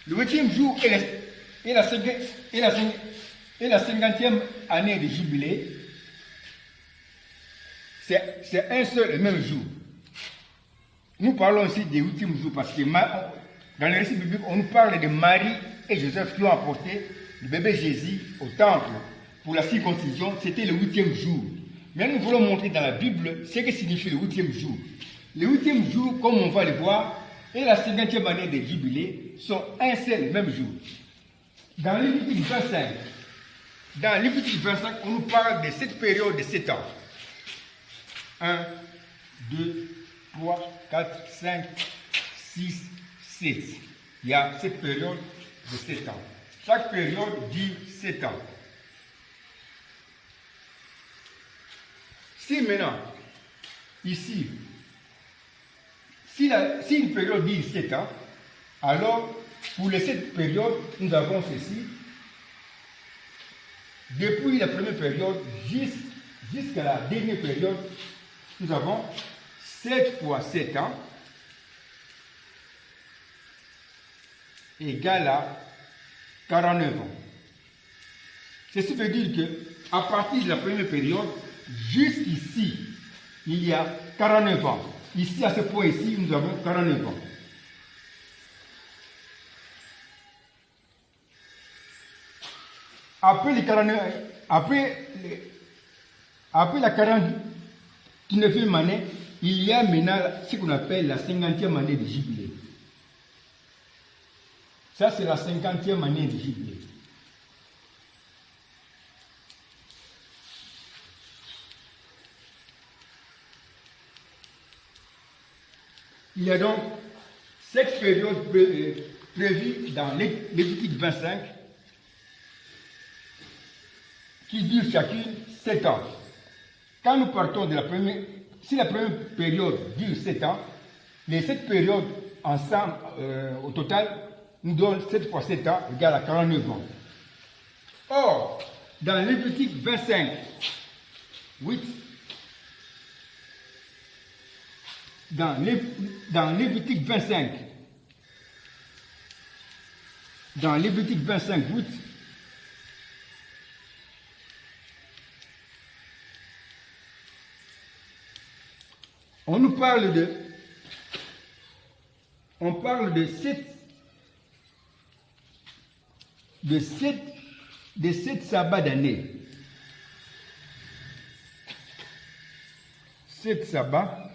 Le 8e jour est la 50e année de jubilé. C'est un seul et même jour. Nous parlons aussi des 8e jours parce que dans le récit biblique, on nous parle de Marie et Joseph qui ont apporté le bébé Jésus au temple pour la circoncision. C'était le 8e jour. Mais nous voulons montrer dans la Bible ce que signifie le 8e jour. Le 8e jour, comme on va le voir, et la 50e année de jubilé sont un seul et même jour. Dans Lévitique 25, on nous parle de cette période de 7 ans. 1, 2, 3, 4, 5, 6, 7. Il y a cette période de 7 ans. Chaque période dure 7 ans. Si maintenant, ici, si une période dure 7 ans, alors pour les 7 périodes, nous avons ceci. Depuis la première période jusqu'à la dernière période, nous avons 7 fois 7 ans égale à 49 ans. Ceci veut dire qu'à partir de la première période, jusqu'ici, il y a 49 ans. Ici, à ce point-ci, nous avons 49 ans. Après la 49e année, il y a maintenant ce qu'on appelle la 50e année de jubilé. Ça, c'est la 50e année de jubilé. Il y a donc 7 périodes prévues dans Lévitique 25 qui durent chacune 7 ans. Quand nous partons de la première, si la première période dure 7 ans, les 7 périodes ensemble, au total, nous donnent 7 fois 7 ans égale à 49 ans. Or, dans Lévitique 25, 8, dans Lévitique 25, 8, on nous parle de 7 sabbats d'année. 7 sabbats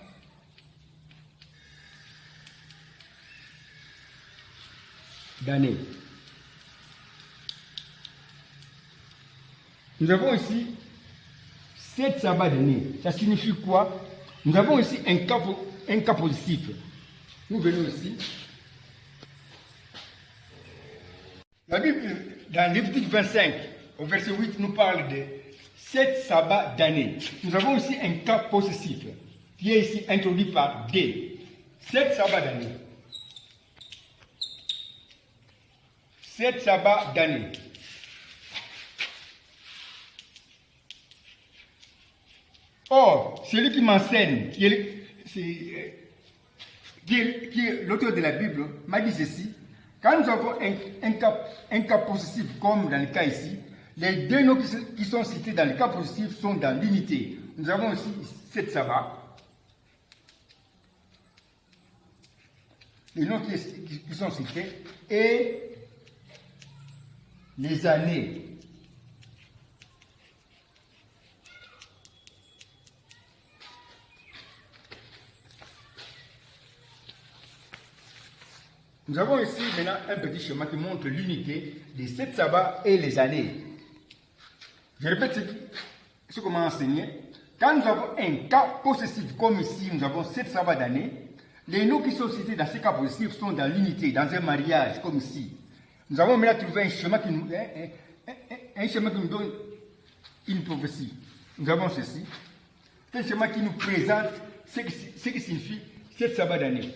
d'année. Nous avons ici 7 sabbats d'année. Ça signifie quoi? Nous avons ici un cas positif. Nous venons ici. La Bible, dans Lévitique 25, au verset 8, nous parle de 7 sabbats d'année. Nous avons ici un cas possessif qui est ici introduit par D. 7 sabbats d'année. 7 sabbats d'année. Or, celui qui m'enseigne, qui est l'auteur de la Bible, m'a dit ceci. Quand nous avons un cas positif, comme dans le cas ici, les deux noms qui sont cités dans le cas positif sont dans l'unité. Nous avons aussi 7 sabbats. Les noms qui sont cités et les années. Nous avons ici maintenant un petit schéma qui montre l'unité des 7 sabbats et les années. Je répète ce qu'on m'a enseigné. Quand nous avons un cas possessif, comme ici, nous avons 7 sabbats d'année, les noms qui sont cités dans ces cas possessifs sont dans l'unité, dans un mariage, comme ici. Nous avons maintenant trouvé un schéma qui nous donne une prophétie. Nous avons ceci. C'est un schéma qui nous présente ce qui signifie 7 sabbats d'année.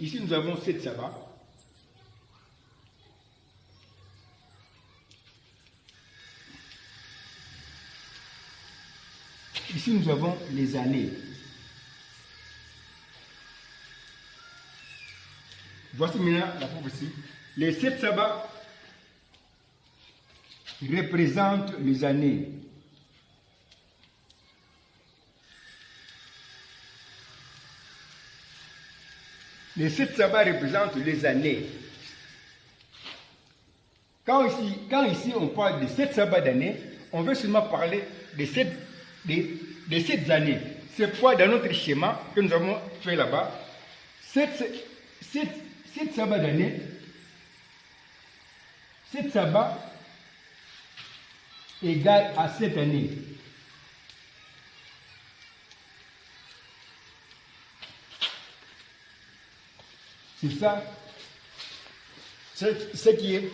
Ici, nous avons 7 sabbats. Ici, nous avons les années. Voici maintenant la prophétie. Les 7 sabbats représentent les années. Les 7 sabbats représentent les années. Quand ici on parle des 7 sabbats d'années, on veut seulement parler des 7 années. C'est pourquoi dans notre schéma que nous avons fait là-bas, 7 sabbats d'années, 7 sabbats égale à 7 années. C'est ça, ce qui est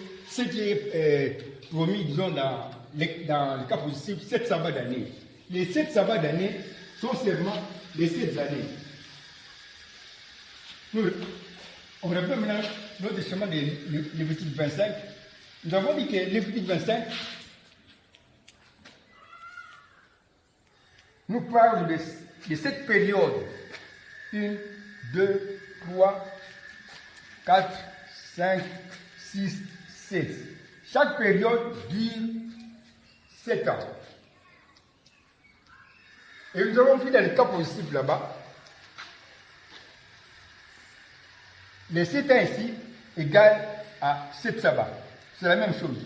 promis, disons, dans le cas positif, 7 sabbats d'année. Les 7 sabbats d'année sont seulement les 7 années. On reprend maintenant notre schéma de Lévitique 25. Nous avons dit que Lévitique 25 nous parle de cette période. 1, 2, 3, 4, 5, 6, 7. Chaque période dure 7 ans. Et nous avons vu dans le cas positif là-bas, les 7 ans ici égale à 7 sabbats. C'est la même chose.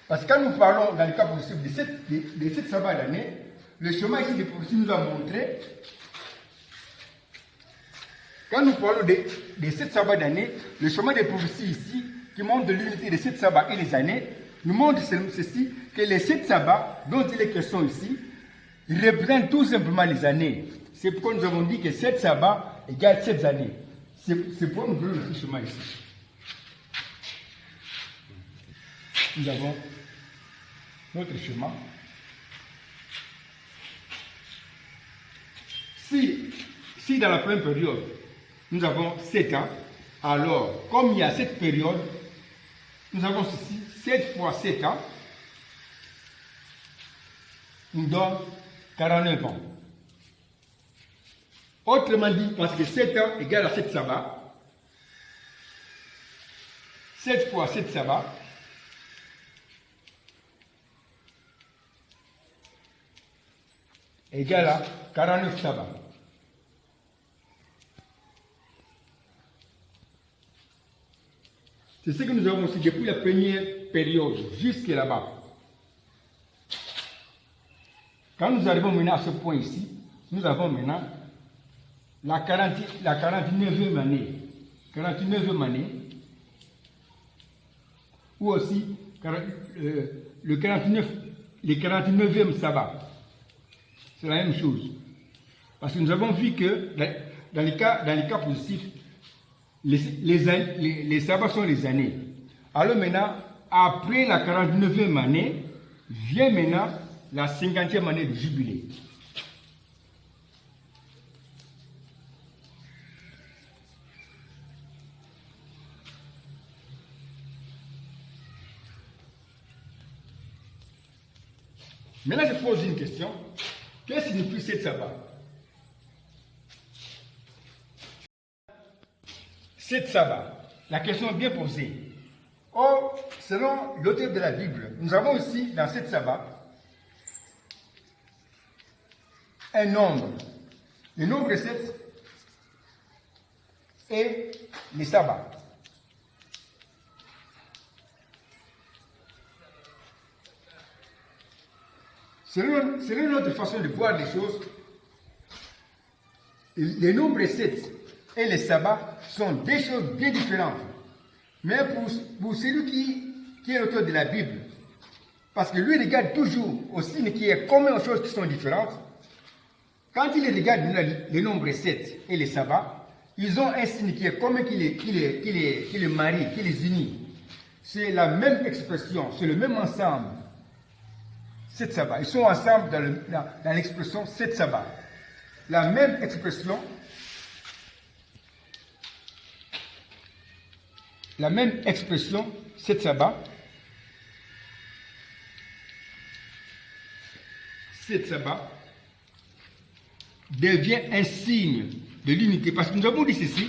Parce que quand nous parlons dans le cas positif des 7 sabbats d'année, le chemin ici de prophétie nous a montré, quand nous parlons des 7 sabbats d'année, le chemin des prophéties ici, qui montre l'unité des 7 sabbats et les années, nous montre ceci, que les 7 sabbats dont il est question ici, représentent tout simplement les années. C'est pourquoi nous avons dit que 7 sabbats égale 7 années. C'est pourquoi nous voulons le chemin ici. Nous avons notre chemin. Si dans la première période, nous avons 7 ans, alors, comme il y a cette période, nous avons ceci, 7 fois 7 ans, nous donne 49 ans. Autrement dit, parce que 7 ans égale à 7 sabbats, 7 fois 7 sabbats, égale à 49 sabbats. C'est ce que nous avons aussi depuis la première période jusqu'à là-bas. Quand nous arrivons maintenant à ce point ici, nous avons maintenant la 49e année. 49e année, ou aussi le 49e sabbat. C'est la même chose. Parce que nous avons vu que dans les cas positifs, les sabbats sont les années. Alors maintenant, après la 49e année, vient maintenant la 50e année de jubilé. Maintenant, je pose une question. Qu'est-ce que signifie cette sabbat? Cette sabbat, la question est bien posée. Or, selon l'auteur de la Bible, nous avons aussi dans cette sabbat un nombre. Le nombre 7 est le sabbat. Selon notre façon de voir les choses, les nombres 7 et les sabbats sont deux choses bien différentes. Mais pour celui qui est l'auteur de la Bible, parce que lui regarde toujours au signe qui est commun aux choses qui sont différentes, quand il regarde les nombres 7 et les sabbats, ils ont un signe qui est commun, qui les marie, qui les unit. C'est la même expression, c'est le même ensemble. 7 sabbats. Ils sont ensemble dans l'expression 7 sabbats. La même expression, 7 sabbats. 7 sabbats devient un signe de l'unité. Parce que nous avons dit ceci,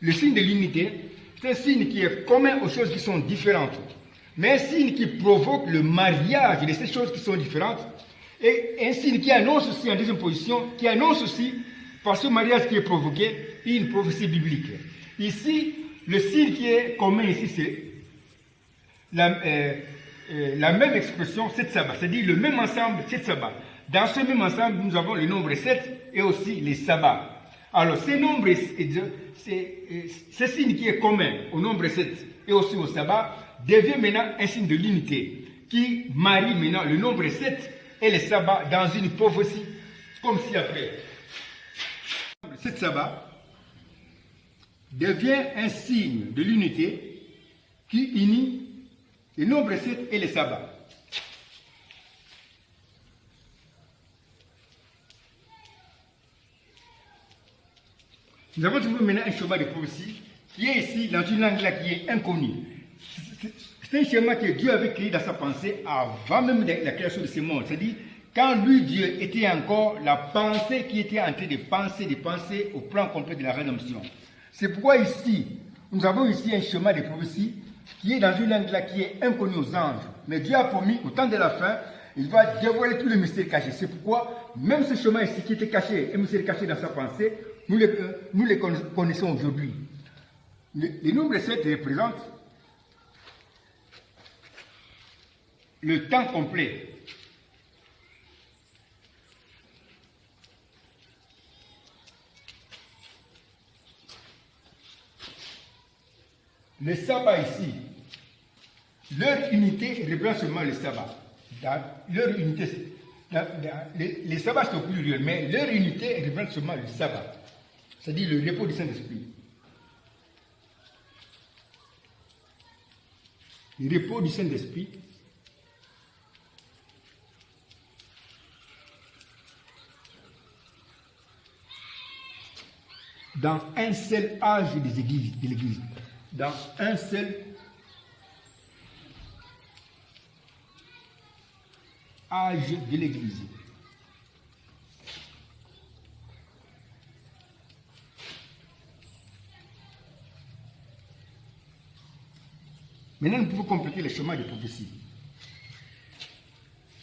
Le signe de l'unité, c'est un signe qui est commun aux choses qui sont différentes, mais un signe qui provoque le mariage de ces choses qui sont différentes, et un signe qui annonce aussi en deuxième position, qui annonce aussi, par ce mariage qui est provoqué, une prophétie biblique. Ici, le signe qui est commun ici, c'est la même expression, 7 sabbats, c'est-à-dire le même ensemble, 7 sabbats. Dans ce même ensemble, nous avons le nombre 7 et aussi les sabbats. Alors, ces nombres, ce signe qui est commun au nombre 7 et aussi au sabbat devient maintenant un signe de l'unité qui marie maintenant le nombre 7 et les sabbats dans une prophétie, comme si après. 7 sabbats devient un signe de l'unité qui unit le nombre 7 et les sabbats. Nous avons trouvé maintenant un schéma de prophétie qui est ici dans une langue là qui est inconnue. C'est un schéma que Dieu avait créé dans sa pensée avant même la création de ce monde. C'est-à-dire, quand lui, Dieu, était encore la pensée qui était en train de penser au plan complet de la rédemption. C'est pourquoi ici, nous avons ici un schéma de prophétie qui est dans une langue là qui est inconnue aux anges. Mais Dieu a promis, au temps de la fin, il va dévoiler tout le mystère caché. C'est pourquoi, même ce chemin ici qui était caché, un mystère caché dans sa pensée, nous les connaissons aujourd'hui. Le nombre 7 représente le temps complet. Le sabbat ici, leur unité représente seulement le sabbat. Leur unité, les sabbats sont pluriels, mais leur unité représente seulement le sabbat. C'est-à-dire le repos du Saint-Esprit. Le repos du Saint-Esprit dans un seul âge de l'Église. Dans un seul âge de l'Église. Maintenant, nous pouvons compléter le chemin de prophétie.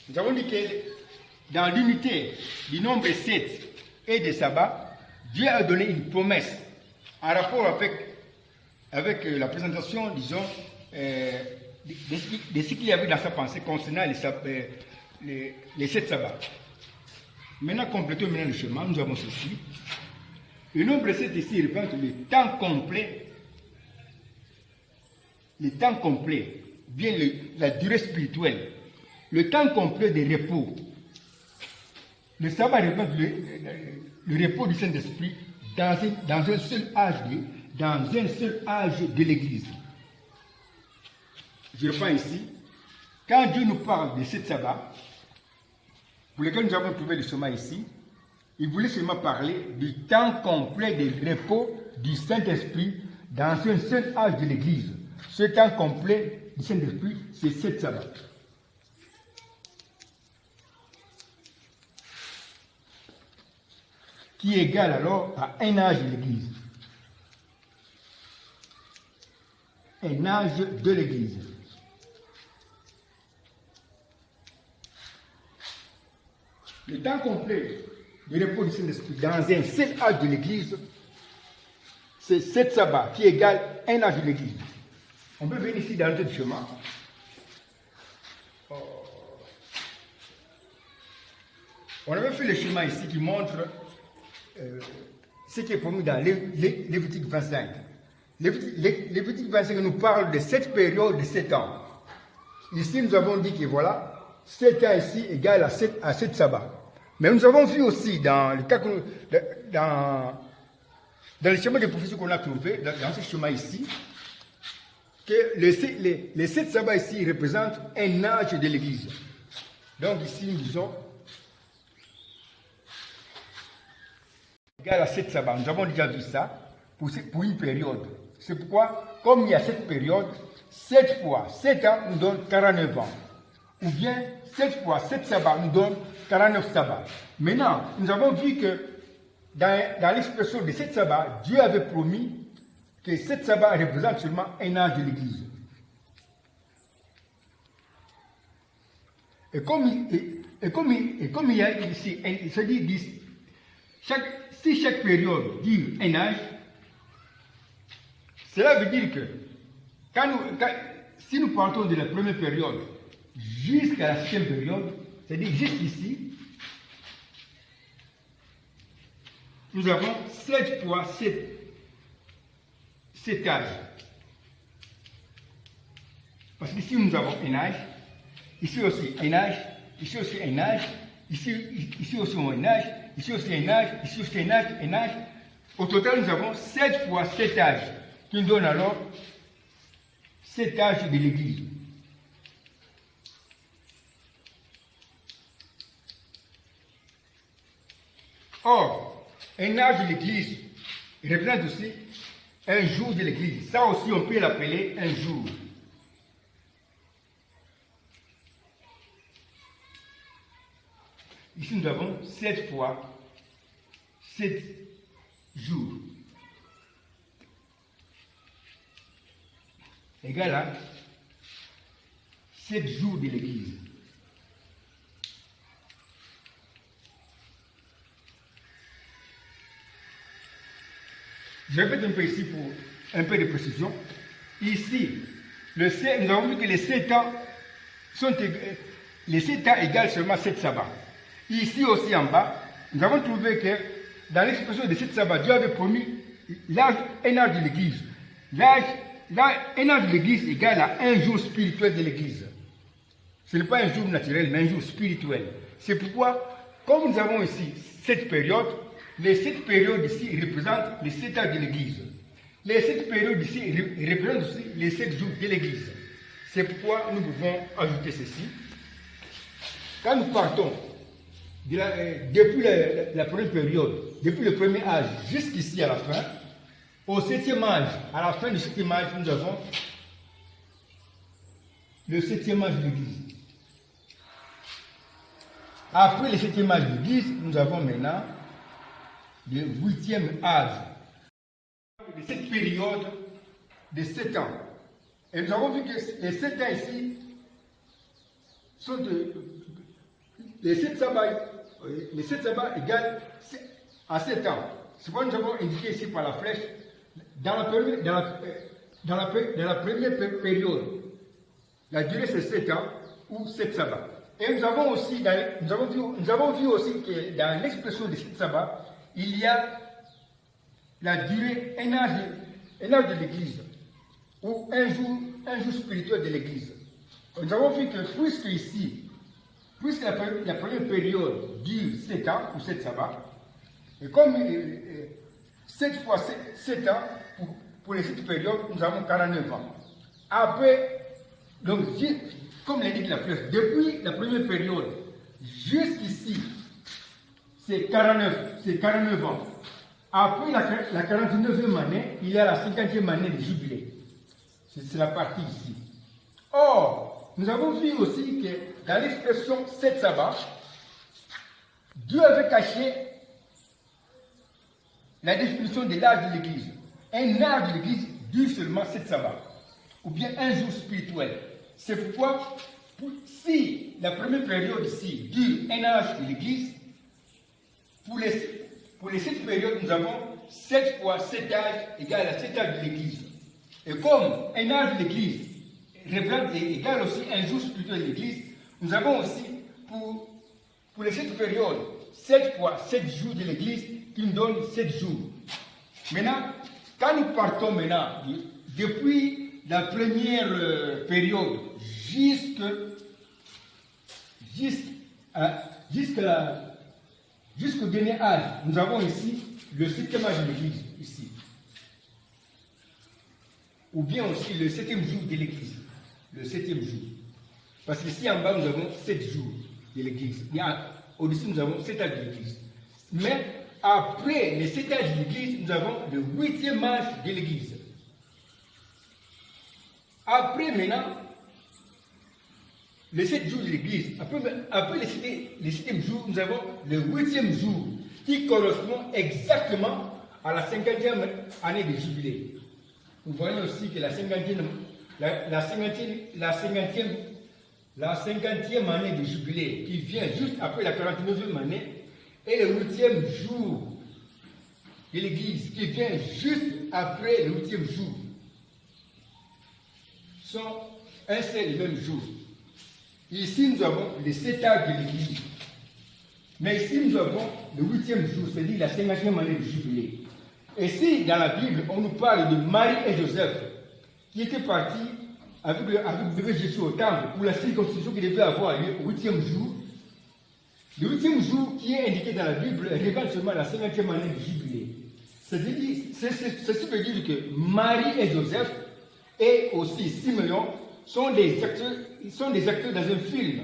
Nous avons dit que dans l'unité du nombre 7 et des sabbats, Dieu a donné une promesse en rapport avec la présentation, disons, de ce qu'il y avait dans sa pensée concernant les 7 sabbats. Maintenant, complétons le chemin, nous avons ceci. Le nombre 7 ici représente le temps complet. Le temps complet, bien la durée spirituelle, le temps complet de repos. Le sabbat représente le repos du Saint-Esprit dans un seul âge de l'Église. Je reprends ici. Quand Dieu nous parle de cette sabbat, pour lequel nous avons trouvé le chemin ici, il voulait seulement parler du temps complet de repos du Saint-Esprit dans un seul âge de l'Église. Ce temps complet du Saint-Esprit, c'est 7 sabbats. Qui est égal alors à un âge de l'Église. Un âge de l'Église. Le temps complet du repos du Saint-Esprit dans un seul âge de l'Église, c'est 7 sabbats qui égale un âge de l'Église. On peut venir ici dans notre chemin. On avait fait le schéma ici qui montre ce qui est promis dans Lévitique 25. Lévitique 25 nous parle de cette période de 7 ans. Ici, nous avons dit que voilà, 7 ans ici égale à 7 sabbats. Mais nous avons vu aussi dans le schéma de prophétie qu'on a trouvé, dans ce schéma ici, que les 7 sabbats ici représentent un âge de l'Église. Donc ici, nous disons, égal à 7 sabbats. Nous avons déjà vu ça pour une période. C'est pourquoi, comme il y a cette période, 7 fois 7 ans nous donne 49 ans. Ou bien 7 fois 7 sabbats nous donne 49 sabbats. Maintenant, nous avons vu que dans l'expression de 7 sabbats, Dieu avait promis que 7 sabbats représentent seulement un âge de l'Église. Et comme il y a ici, c'est-à-dire si chaque période dure un âge, cela veut dire que si nous partons de la première période jusqu'à la 6e période, c'est-à-dire jusqu'ici, nous avons 7 fois 7 âges. Parce qu'ici nous avons un âge, ici aussi un âge, ici aussi un âge, ici aussi un âge, ici aussi un âge, ici aussi un âge. Au total, nous avons 7 fois 7 âges, qui nous donne alors 7 âges de l'Église. Or, un âge de l'Église représente aussi un jour de l'Église. Ça aussi, on peut l'appeler un jour. Ici, nous avons 7 fois 7 jours. Égal à 7 jours de l'Église. Je répète un peu ici pour un peu de précision. Ici, nous avons vu que les 7 ans égale seulement 7 sabbats. Ici aussi en bas, nous avons trouvé que dans l'expression de 7 sabbats, Dieu avait promis un âge de l'Église. Un âge de l'Église égale à un jour spirituel de l'Église. Ce n'est pas un jour naturel, mais un jour spirituel. C'est pourquoi, comme nous avons ici 7 périodes, les 7 périodes ici représentent les 7 âges de l'Église. Les 7 périodes ici représentent aussi les 7 jours de l'Église. C'est pourquoi nous pouvons ajouter ceci. Quand nous partons depuis la première période, depuis le premier âge jusqu'ici à la fin, au 7e âge, à la fin du 7e âge, nous avons le 7e âge de l'Église. Après le 7e âge de l'Église, nous avons maintenant le 8e âge. De cette période de 7 ans. Et nous avons vu que les 7 ans ici sont les 7 sabbats égale à 7 ans. C'est pourquoi nous avons indiqué ici par la flèche, dans la première période, la durée c'est 7 ans ou 7 sabbats. Et nous avons vu aussi que dans l'expression de 7 sabbats, il y a la durée, un âge de l'Église, ou un jour spirituel de l'Église. Nous avons vu que puisque la première période dure 7 ans ou 7 sabbats, et comme 7 fois 7 ans, pour les 7 périodes, nous avons 49 ans. Après, donc, comme l'indique la flèche, depuis la première période jusqu'ici, c'est 49 ans. Après la 49e année, il y a la 50e année de jubilé. C'est la partie ici. Or, nous avons vu aussi que dans l'expression 7 sabbats, Dieu avait caché la définition de l'âge de l'Église. Un âge de l'Église dure seulement 7 sabbats, ou bien un jour spirituel. C'est pourquoi, si la première période ici dure un âge de l'Église, pour les 7 périodes, nous avons 7 fois 7 âges égale à 7 âges de l'Église. Et comme un âge de l'Église égale aussi un jour spirituel de l'Église, nous avons aussi pour les 7 périodes 7 fois 7 jours de l'Église qui nous donne 7 jours. Maintenant, quand nous partons maintenant depuis la première période jusqu'au dernier âge, nous avons ici le 7e âge de l'Église, ici. Ou bien aussi le 7e jour de l'Église, le 7e jour. Parce qu'ici en bas, nous avons 7 jours de l'Église. Au-dessus, nous avons 7 âges de l'Église. Mais après les 7 âges de l'Église, nous avons le 8e âge de l'Église. Après maintenant, les 7 jours de l'Église, après les 7e jour, nous avons le 8e jour, qui correspond exactement à la 50e année de jubilé. Vous voyez aussi que la 50e année de jubilé, qui vient juste après la 49e année, et le 8e jour de l'Église, qui vient juste après le 8e jour, sont un seul et même jour. Ici, nous avons les 7 âges de l'Église. Mais ici, nous avons le 8e jour, c'est-à-dire la 50e année de jubilé. Et si dans la Bible, on nous parle de Marie et Joseph, qui étaient partis avec le bébé Jésus au temple pour la circoncision qui devait avoir lieu au 8e jour, le 8e jour qui est indiqué dans la Bible révèle seulement la 50e année de jubilé. Ceci veut dire que Marie et Joseph et aussi Simeon sont des acteurs dans un film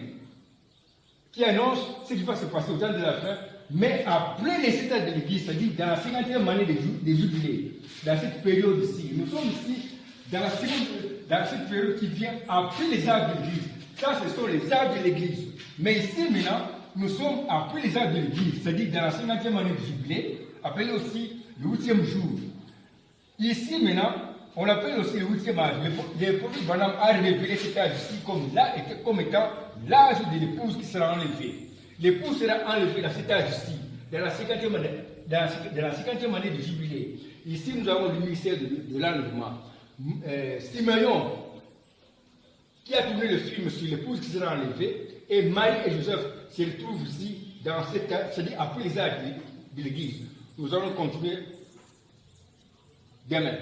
qui annonce ce qui va se passer au temps de la fin, mais après les 7 ans de l'Église, c'est-à-dire dans la 50e année de jubilé, dans cette période ici. Nous sommes ici dans cette période qui vient après les âges de l'Église. Ça, ce sont les âges de l'Église. Mais ici, maintenant, nous sommes après les âges de l'Église, c'est-à-dire dans la 50e année de jubilé, appelé aussi le 8e jour. Ici, maintenant, on l'appelle aussi le 8e âge. Le prophète Branham a révélé cet âge ici comme étant l'âge de l'épouse qui sera enlevée. L'épouse sera enlevée dans cet âge ici, dans la 50e année de jubilé. Ici, nous avons le ministère de l'enlèvement. Simeon, qui a tourné le film sur l'épouse qui sera enlevée, et Marie et Joseph se retrouvent ici, dans cet âge, c'est-à-dire après les âges de l'Église. Nous allons continuer demain.